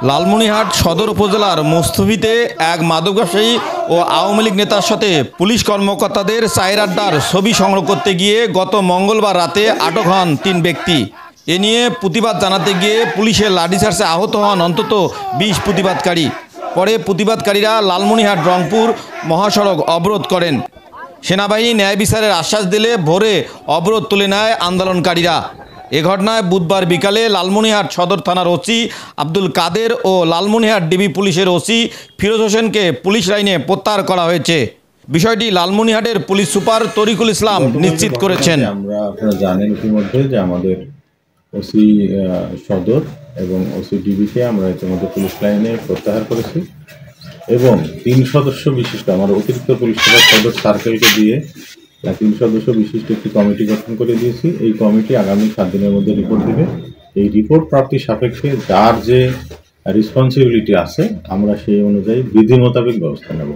লালমনিরহাট সদর উপজেলার মোস্তফিতে এক মাদক ব্যবসায়ী ও আওয়ামী লীগ নেতার সাথে পুলিশ কর্মকর্তাদের চায়ের আড্ডার ছবি সংগ্রহ করতে গিয়ে গত মঙ্গলবার রাতে আটক হন ৩ ব্যক্তি। এ নিয়ে প্রতিবাদ জানাতে গিয়ে পুলিশের লাঠিচার্জে আহত হন অন্তত ২০ প্রতিবাদকারী। পরে প্রতিবাদকারীরা লালমনিরহাট রংপুর মহাসড়ক অবরোধ করেন। সেনাবাহিনী ন্যায় বিচারের আশ্বাস দিলে ভোরে অবরোধ তুলে নেয় আন্দোলনকারীরা। এ ঘটনায় বুধবার বিকালে লালমনিরহাট সদর থানার ওসি আব্দুল কাদের ও লালমনিরহাট ডিবি পুলিশের ওসি ফিরোজ হোসেনকে পুলিশ লাইনে প্রত্যাহার করা হয়েছে। বিষয়টি লালমনিরহাটের পুলিশ সুপার তরিকুল ইসলাম নিশ্চিত করেছেন। আপনারা জানেন ইতিমধ্যে যে আমাদের ওসি সদর এবং ওসি ডিবিকে আমরা ইতিমধ্যে পুলিশ লাইনে প্রত্যাহার করেছি এবং ৩ সদস্য বিশিষ্ট আমার অতিরিক্ত পুলিশ সুপার সদর সার্কেলকে দিয়ে ৩ সদস্য বিশিষ্ট একটি কমিটি গঠন করে দিয়েছি। এই কমিটি আগামী 7 দিনের মধ্যে রিপোর্ট দেবে। এই রিপোর্ট প্রাপ্তি সাপেক্ষে যার যে রেসপন্সিবিলিটি আছে আমরা সেই অনুযায়ী বিধি মোতাবেক ব্যবস্থা নেব।